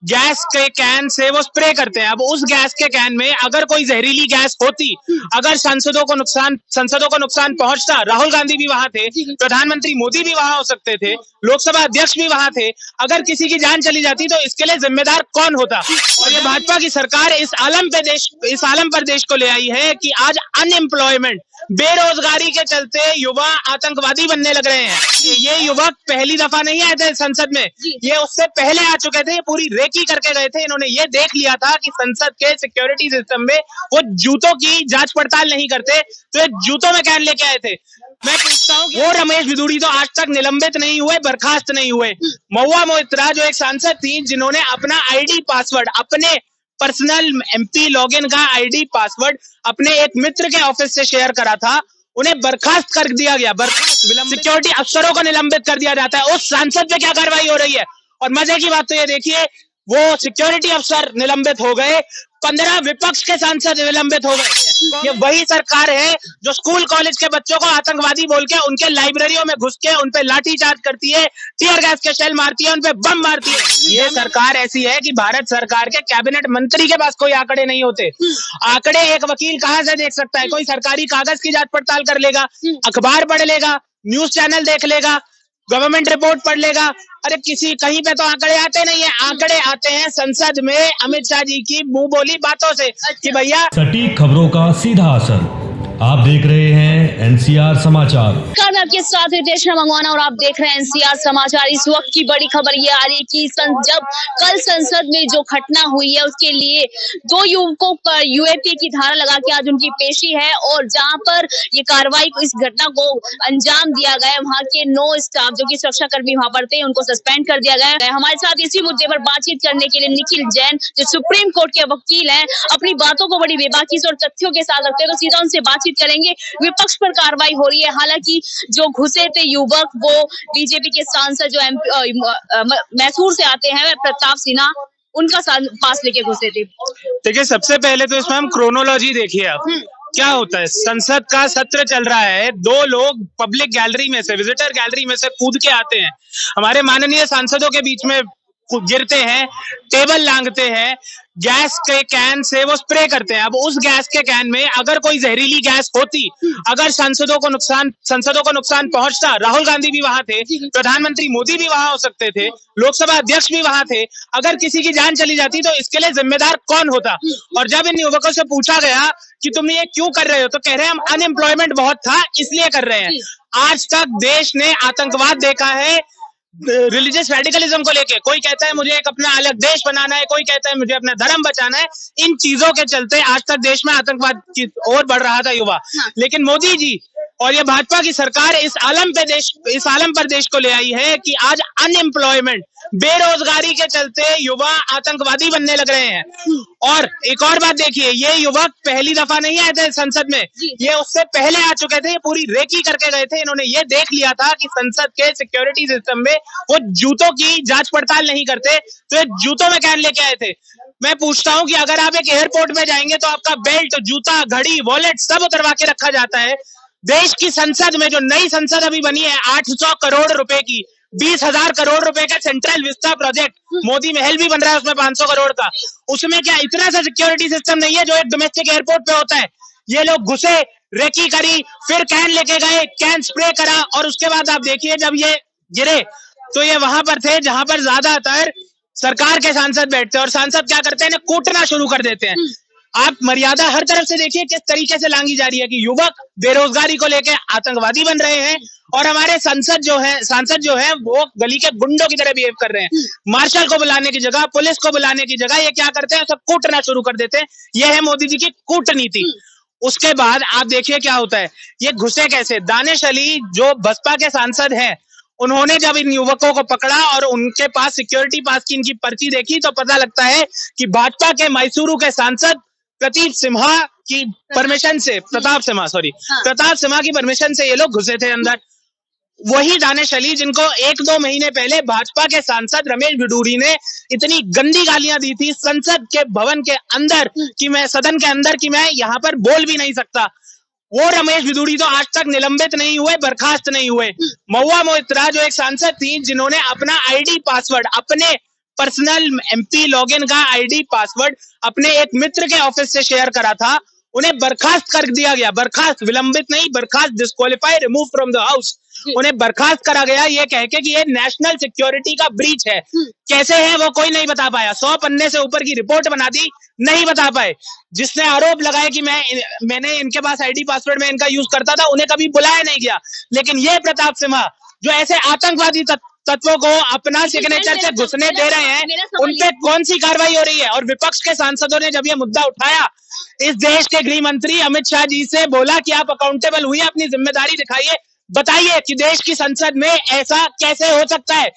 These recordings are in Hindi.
गैस के कैन से वो स्प्रे करते हैं। अब उस गैस के कैन में अगर कोई जहरीली गैस होती, अगर सांसदों को नुकसान पहुंचता, राहुल गांधी भी वहां थे, प्रधानमंत्री मोदी भी वहां हो सकते थे, लोकसभा अध्यक्ष भी वहां थे, अगर किसी की जान चली जाती तो इसके लिए जिम्मेदार कौन होता? और ये भाजपा की सरकार इस आलम पर देश को ले आई है कि आज अनएम्प्लॉयमेंट, बेरोजगारी के चलते युवा आतंकवादी बनने लग रहे हैं। ये युवक पहली दफा नहीं आए थे संसद में, ये उससे पहले आ चुके थे, पूरी रेकी करके गए थे। इन्होंने ये देख लिया था कि संसद के सिक्योरिटी सिस्टम में वो जूतों की जांच पड़ताल नहीं करते, तो ये जूतों में कैन लेके आए थे। मैं पूछता हूँ वो रमेश भिदुड़ी तो आज तक निलंबित नहीं हुए, बर्खास्त नहीं हुए। महुआ मोइत्रा जो एक सांसद थी, जिन्होंने अपना आईडी पासवर्ड, अपने पर्सनल एमपी लॉगिन का आईडी पासवर्ड अपने एक मित्र के ऑफिस से शेयर करा था, उन्हें बर्खास्त कर दिया गया। सिक्योरिटी अफसरों को निलंबित कर दिया जाता है। उस सांसद पे क्या कार्रवाई हो रही है? और मजे की बात तो ये देखिए, वो सिक्योरिटी अफसर निलंबित हो गए, 15 विपक्ष के सांसद निलंबित हो गए। ये वही सरकार है जो स्कूल कॉलेज के बच्चों को आतंकवादी बोल के उनके लाइब्रेरियों में घुस के उन पे लाठीचार्ज करती है, टीयर गैस के शेल मारती है, उन पे बम मारती है। ये सरकार ऐसी है कि भारत सरकार के कैबिनेट मंत्री के पास कोई आंकड़े नहीं होते। आंकड़े एक वकील कहां से देख सकता है? कोई सरकारी कागज की जांच पड़ताल कर लेगा, अखबार पढ़ लेगा, न्यूज चैनल देख लेगा, गवर्नमेंट रिपोर्ट पढ़ लेगा। अरे किसी कहीं पे तो आंकड़े आते नहीं है। आंकड़े आते हैं संसद में अमित शाह जी की मुंह बोली बातों से कि भैया सटीक खबरों का सीधा असर। आप देख रहे हैं एनसीआर समाचार। मैं आपके साथ रितेश मंगवाना और आप देख रहे हैं एनसीआर समाचार। इस वक्त की बड़ी खबर ये आ रही है कि जब कल संसद में जो घटना हुई है उसके लिए 2 युवकों पर यूएपी की धारा लगा के आज उनकी पेशी है, और जहां पर ये कार्रवाई इस घटना को अंजाम दिया गया है, वहां के 9 स्टाफ जो कि सुरक्षा कर्मी वहां पर थे उनको सस्पेंड कर दिया गया है। हमारे साथ इसी मुद्दे पर बातचीत करने के लिए निखिल जैन, जो सुप्रीम कोर्ट के वकील हैं, अपनी बातों को बड़ी बेबाकी से और तथ्यों के साथ रखते हैं, तो सीधा उनसे बातचीत करेंगे। विपक्ष पर कार्रवाई हो रही है, हालांकि जो घुसे थे युवक वो बीजेपी के सांसद जो मैसूर से आते हैं, प्रताप सिन्हा, उनका पास लेके घुसे थे। देखिए, सबसे पहले तो इसमें हम क्रोनोलॉजी देखिए। आप क्या होता है, संसद का सत्र चल रहा है, 2 लोग पब्लिक गैलरी में से, विजिटर गैलरी में से कूद के आते हैं, हमारे माननीय सांसदों के बीच में गिरते हैं, टेबल लांघते हैं, गैस के कैन से वो स्प्रे करते हैं। अब उस गैस के कैन में अगर कोई जहरीली गैस होती, अगर संसदों को नुकसान पहुंचता, राहुल गांधी भी वहां थे, प्रधानमंत्री मोदी भी वहां हो सकते थे, लोकसभा अध्यक्ष भी वहां थे, अगर किसी की जान चली जाती तो इसके लिए जिम्मेदार कौन होता? और जब इन युवकों से पूछा गया कि तुम ये क्यों कर रहे हो, तो कह रहे हैं हम अनएम्प्लॉयमेंट बहुत था इसलिए कर रहे हैं। आज तक देश ने आतंकवाद देखा है रिलीजियस रेडिकलिज्म को लेके। कोई कहता है मुझे एक अपना अलग देश बनाना है, कोई कहता है मुझे अपना धर्म बचाना है। इन चीजों के चलते आज तक देश में आतंकवाद की ओर बढ़ रहा था युवा। लेकिन मोदी जी और ये भाजपा की सरकार इस आलम पर देश को ले आई है कि आज अनएम्प्लॉयमेंट, बेरोजगारी के चलते युवा आतंकवादी बनने लग रहे हैं। और एक और बात देखिए, ये युवक पहली दफा नहीं आए थे संसद में, ये उससे पहले आ चुके थे, पूरी रेकी करके गए थे। इन्होंने ये देख लिया था कि संसद के सिक्योरिटी सिस्टम में वो जूतों की जांच पड़ताल नहीं करते, तो ये जूतों में कैन लेके आए थे। मैं पूछता हूं कि अगर आप एक एयरपोर्ट में जाएंगे तो आपका बेल्ट, जूता, घड़ी, वॉलेट सब उतरवा के रखा जाता है। देश की संसद में जो नई संसद अभी बनी है 800 करोड़ रुपए की, 20,000 करोड़ रुपए का सेंट्रल विस्टा प्रोजेक्ट, मोदी महल भी बन रहा है उसमें 500 करोड़ का, उसमें क्या इतना सा सिक्योरिटी सिस्टम नहीं है जो एक डोमेस्टिक एयरपोर्ट पे होता है? ये लोग घुसे, रेकी करी, फिर कैन लेके गए, कैन स्प्रे करा, और उसके बाद आप देखिए जब ये गिरे तो ये वहां पर थे जहां पर ज्यादातर सरकार के सांसद बैठते हैं, और सांसद क्या करते हैं, कूटना शुरू कर देते हैं। आप मर्यादा हर तरफ से देखिए किस तरीके से लांघी जा रही है कि युवक बेरोजगारी को लेकर आतंकवादी बन रहे हैं, और हमारे सांसद जो है वो गली के गुंडों की तरह बिहेव कर रहे हैं। मार्शल को बुलाने की जगह, पुलिस को बुलाने की जगह ये क्या करते हैं, सब कूटना शुरू कर देते हैं। ये है मोदी जी की कूटनीति। उसके बाद आप देखिए क्या होता है, ये घुसे कैसे। दानिश अली जो बसपा के सांसद हैं, उन्होंने जब इन युवकों को पकड़ा और उनके पास सिक्योरिटी पास की इनकी पर्ची देखी तो पता लगता है कि भाजपा के मैसूरू के सांसद प्रताप सिम्हा की परमिशन से ये लोग घुसे थे अंदर। वही दानिश अली जिनको 1-2 महीने पहले भाजपा के सांसद रमेश भिदुड़ी ने इतनी गंदी गालियां दी थी संसद के भवन के अंदर कि मैं सदन के अंदर कि मैं यहाँ पर बोल भी नहीं सकता, वो रमेश भिदुड़ी तो आज तक निलंबित नहीं हुए, बर्खास्त नहीं हुए। महुआ मोइत्रा जो एक सांसद थी, जिन्होंने अपना आईडी पासवर्ड, अपने पर्सनल MP लॉगिन का ID पासवर्ड अपने एक मित्र के ऑफिस से शेयर करा था, उन्हें बर्खास्त कर दिया गया। बर्खास्त, विलंबित नहीं, बर्खास्त, disqualify, remove from the house. उन्हें बर्खास्त करा गया ये कह के कि ये नेशनल सिक्योरिटी का ब्रीच है। कैसे है वो कोई नहीं बता पाया। 100 पन्ने से ऊपर की रिपोर्ट बना दी, नहीं बता पाए। जिसने आरोप लगाया कि मैंने इनके पास ID पासवर्ड में इनका यूज करता था, उन्हें कभी बुलाया नहीं गया। लेकिन ये प्रताप सिम्हा जो ऐसे आतंकवादी तत्वों को अपना सिग्नेचर से घुसने दे रहे हैं, उन पे कौन सी कार्रवाई हो रही है? और विपक्ष के सांसदों ने जब ये मुद्दा उठाया, इस देश के गृह मंत्री अमित शाह जी से बोला कि आप अकाउंटेबल हुई, अपनी जिम्मेदारी दिखाइए, बताइए कि देश की संसद में ऐसा कैसे हो सकता है।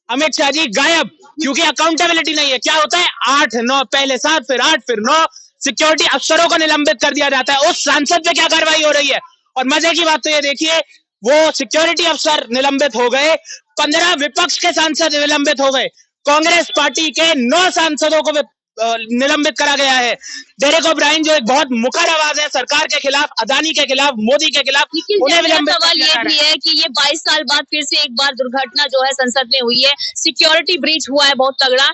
अमित शाह जी गायब, क्योंकि अकाउंटेबिलिटी नहीं है। क्या होता है, 8-9, पहले 7 फिर 8 फिर 9 सिक्योरिटी अफसरों को निलंबित कर दिया जाता है। उस सांसद पे क्या कार्रवाई हो रही है? और मजे की बात तो ये देखिए, वो सिक्योरिटी अफसर निलंबित हो गए, 15 विपक्ष के सांसद निलंबित हो गए, कांग्रेस पार्टी के 9 सांसदों को निलंबित करा गया है। डेरेक ओब्रायन जो एक बहुत मुखर आवाज है सरकार के खिलाफ, अदानी के खिलाफ, मोदी के खिलाफ, उन्हें निलंबित। सवाल ये भी है कि ये 22 साल बाद फिर से एक बार दुर्घटना जो है संसद में हुई है, सिक्योरिटी ब्रीच हुआ है बहुत तगड़ा।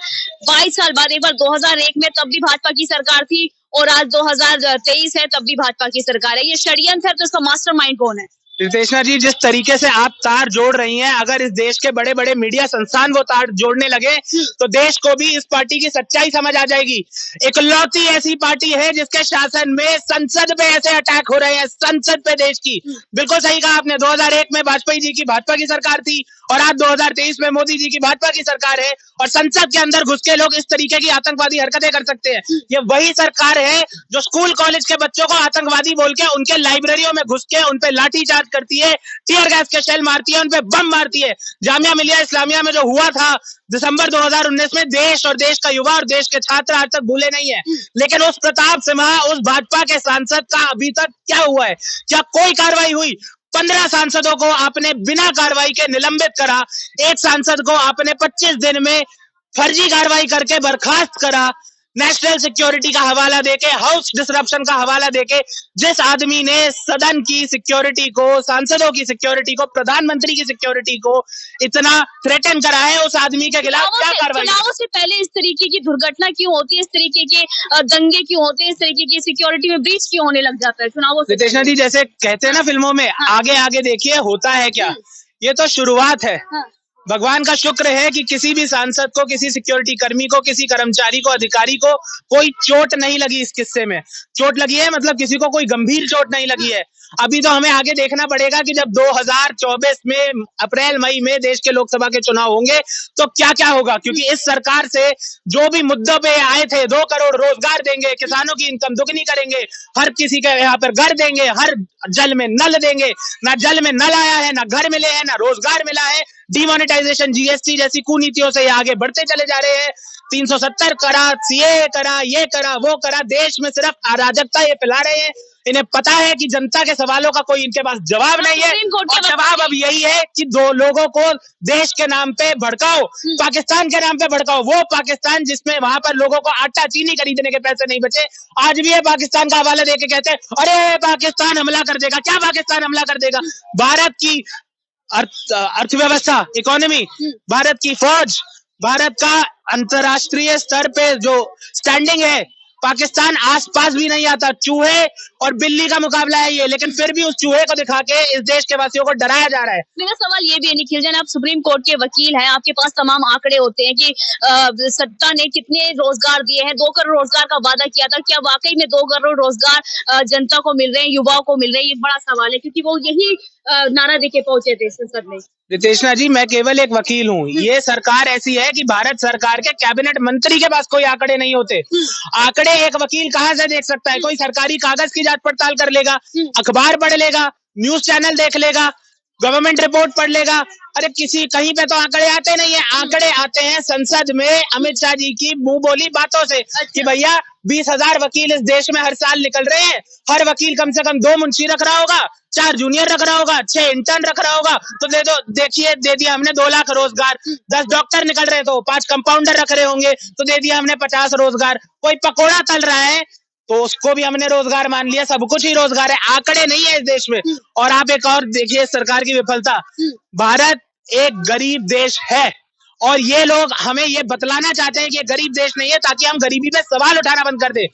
22 साल बाद, एक बार 2001 में तब भी भाजपा की सरकार थी और आज 2023 है तब भी भाजपा की सरकार है। ये षड्यंत्र है तो इसका मास्टरमाइंड कौन है? रितेशना जी, जिस तरीके से आप तार जोड़ रही हैं, अगर इस देश के बड़े बड़े मीडिया संस्थान वो तार जोड़ने लगे तो देश को भी इस पार्टी की सच्चाई समझ आ जाएगी। इकलौती ऐसी पार्टी है जिसके शासन में संसद पे ऐसे अटैक हो रहे हैं, संसद पे देश की। बिल्कुल सही कहा आपने, 2001 में वाजपेयी जी की भाजपा की सरकार थी और आज 2023 में मोदी जी की भाजपा की सरकार है, और संसद के अंदर घुस के लोग इस तरीके की आतंकवादी हरकतें कर सकते हैं। ये वही सरकार है जो स्कूल कॉलेज के बच्चों को आतंकवादी बोल के उनके लाइब्रेरियों में घुस के उनपे लाठीचार्ज करती है, टीयर गैस के शेल मारती है, उनपे बम मारती है। जामिया मिलिया इस्लामिया में जो हुआ था दिसंबर 2019 में, देश और देश का युवा और देश के छात्र आज तक भूले नहीं है। लेकिन उस प्रताप सिम्हा, उस भाजपा के सांसद का अभी तक क्या हुआ है? क्या कोई कार्रवाई हुई? 15 सांसदों को आपने बिना कार्रवाई के निलंबित करा, एक सांसद को आपने 25 दिन में फर्जी कार्रवाई करके बर्खास्त करा, नेशनल सिक्योरिटी का हवाला देके, हाउस डिसरप्शन का हवाला देके। जिस आदमी ने सदन की सिक्योरिटी को, सांसदों की सिक्योरिटी को, प्रधानमंत्री की सिक्योरिटी को इतना थ्रेटन करा है, उस आदमी के खिलाफ क्या कार्रवाई? चुनावों से पहले इस तरीके की दुर्घटना क्यों होती है? इस तरीके के दंगे क्यों होते हैं? इस तरीके की सिक्योरिटी में ब्रीच क्यों होने लग जाता है चुनावों से? रितेशना जी, जैसे कहते हैं ना फिल्मों में, आगे आगे देखिए होता है क्या। ये तो शुरुआत है। भगवान का शुक्र है कि किसी भी सांसद को, किसी सिक्योरिटी कर्मी को, किसी कर्मचारी को, अधिकारी को कोई चोट नहीं लगी इस किस्से में। चोट लगी है मतलब किसी को कोई गंभीर चोट नहीं लगी है। अभी तो हमें आगे देखना पड़ेगा कि जब 2024 में अप्रैल मई में देश के लोकसभा के चुनाव होंगे तो क्या क्या होगा, क्योंकि इस सरकार से जो भी मुद्दों पे आए थे, 2 करोड़ रोजगार देंगे, किसानों की इनकम दुगनी करेंगे, हर किसी के यहाँ पर घर देंगे, हर जल में नल देंगे, ना जल में नल आया है, ना घर मिले हैं, ना रोजगार मिला है। डिमोनेटाइजेशन, GST जैसी कुनीतियों से आगे बढ़ते चले जा रहे हैं। 370 करा, CAA करा, ये करा, वो करा, देश में सिर्फ अराजकता ये फैला रहे हैं। इन्हें पता है कि जनता के सवालों का कोई इनके पास जवाब नहीं है, और जवाब अब यही है कि 2 लोगों को देश के नाम पे भड़काओ, पाकिस्तान के नाम पे भड़काओ। वो पाकिस्तान जिसमें वहां पर लोगों को आटा चीनी खरीदने के पैसे नहीं बचे, आज भी ये पाकिस्तान का हवाला देके कहते हैं अरे पाकिस्तान हमला कर देगा। क्या पाकिस्तान हमला कर देगा? भारत की अर्थव्यवस्था, इकोनॉमी, भारत की फौज, भारत का अंतरराष्ट्रीय स्तर पे जो स्टैंडिंग है, पाकिस्तान आसपास भी नहीं आता। चूहे और बिल्ली का मुकाबला है ये, लेकिन फिर भी उस चूहे को दिखा के इस देश के वासियों को डराया जा रहा है। मेरा सवाल ये भी है निखिल जैन, आप सुप्रीम कोर्ट के वकील हैं, आपके पास तमाम आंकड़े होते हैं कि सत्ता ने कितने रोजगार दिए हैं। 2 करोड़ रोजगार का वादा किया था, क्या वाकई में 2 करोड़ रोजगार जनता को मिल रहे हैं, युवाओं को मिल रहे हैं? ये बड़ा सवाल है, क्योंकि वो यही नारा देके पहुंचे थे संसद में। रितेशना जी, मैं केवल एक वकील हूँ। ये सरकार ऐसी है कि भारत सरकार के कैबिनेट मंत्री के पास कोई आंकड़े नहीं होते। आंकड़े एक वकील कहाँ से देख सकता है? कोई सरकारी कागज की जांच पड़ताल कर लेगा, अखबार पढ़ लेगा, न्यूज चैनल देख लेगा, गवर्नमेंट रिपोर्ट पढ़ लेगा। अरे किसी कहीं पे तो आंकड़े आते नहीं है। आंकड़े आते हैं संसद में अमित शाह जी की मुंह बोली बातों से कि भैया 20,000 वकील इस देश में हर साल निकल रहे हैं, हर वकील कम से कम 2 मुंशी रख रहा होगा, 4 जूनियर रख रहा होगा, 6 इंटर्न रख रहा होगा, तो दे दो, देखिए दे दिया हमने 2 लाख रोजगार। 10 डॉक्टर निकल रहे तो 5 कंपाउंडर रख रहे होंगे, तो दे दिया हमने 50 रोजगार। कोई पकोड़ा तल रहा है तो उसको भी हमने रोजगार मान लिया। सब कुछ ही रोजगार है, आंकड़े नहीं है इस देश में। और आप एक और देखिए सरकार की विफलता, भारत एक गरीब देश है और ये लोग हमें ये बतलाना चाहते हैं कि ये गरीब देश नहीं है, ताकि हम गरीबी पे सवाल उठाना बंद कर दे।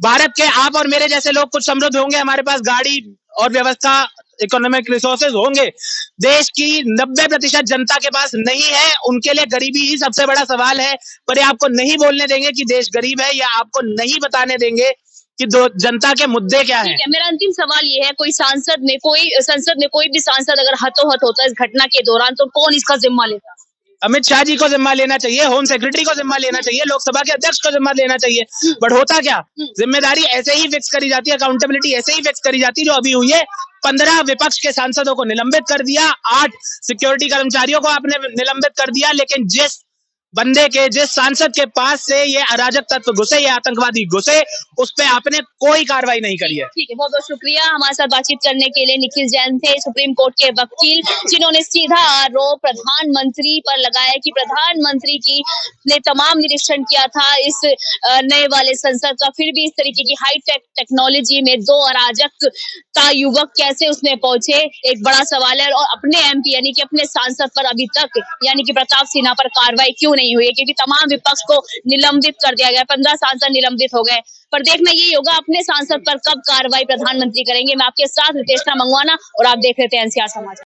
भारत के आप और मेरे जैसे लोग कुछ समृद्ध होंगे, हमारे पास गाड़ी और व्यवस्था, इकोनॉमिक रिसोर्सेज होंगे। देश की 90% जनता के पास नहीं है, उनके लिए गरीबी ही सबसे बड़ा सवाल है। पर ये आपको नहीं बोलने देंगे कि देश गरीब है, या आपको नहीं बताने देंगे कि जनता के मुद्दे क्या हैं। ठीक है, मेरा अंतिम सवाल ये है, कोई संसद में कोई भी सांसद अगर हतोहत होता है इस घटना के दौरान, तो कौन इसका जिम्मा लेता? अमित शाह जी को जिम्मा लेना चाहिए, होम सेक्रेटरी को जिम्मा लेना चाहिए, लोकसभा के अध्यक्ष को जिम्मा लेना चाहिए। बट होता क्या, जिम्मेदारी ऐसे ही फिक्स करी जाती है, अकाउंटेबिलिटी ऐसे ही फिक्स करी जाती है, जो अभी हुई है। 15 विपक्ष के सांसदों को निलंबित कर दिया, 8 सिक्योरिटी कर्मचारियों को आपने निलंबित कर दिया, लेकिन जिस सांसद के पास से ये अराजक तत्व घुसे, ये आतंकवादी घुसे, उस पे आपने कोई कार्रवाई नहीं करी है। ठीक है, बहुत बहुत शुक्रिया हमारे साथ बातचीत करने के लिए। निखिल जैन थे, सुप्रीम कोर्ट के वकील, जिन्होंने सीधा आरोप प्रधानमंत्री पर लगाया कि प्रधानमंत्री की ने तमाम निरीक्षण किया था इस नए वाले संसद का, फिर भी इस तरीके की हाईटेक टेक्नोलॉजी में 2 अराजकता युवक कैसे उसमें पहुंचे, एक बड़ा सवाल है। और अपने एमपी यानी कि अपने सांसद पर अभी तक यानी कि प्रताप सिन्हा पर कार्रवाई क्यों नहीं हुई है, क्योंकि तमाम विपक्ष को निलंबित कर दिया गया, 15 सांसद निलंबित हो गए। पर देखना यही होगा अपने सांसद पर कब कार्रवाई प्रधानमंत्री करेंगे। मैं आपके साथ रितेश मंगवाना और आप देख रहे थे एनसीआर समाचार।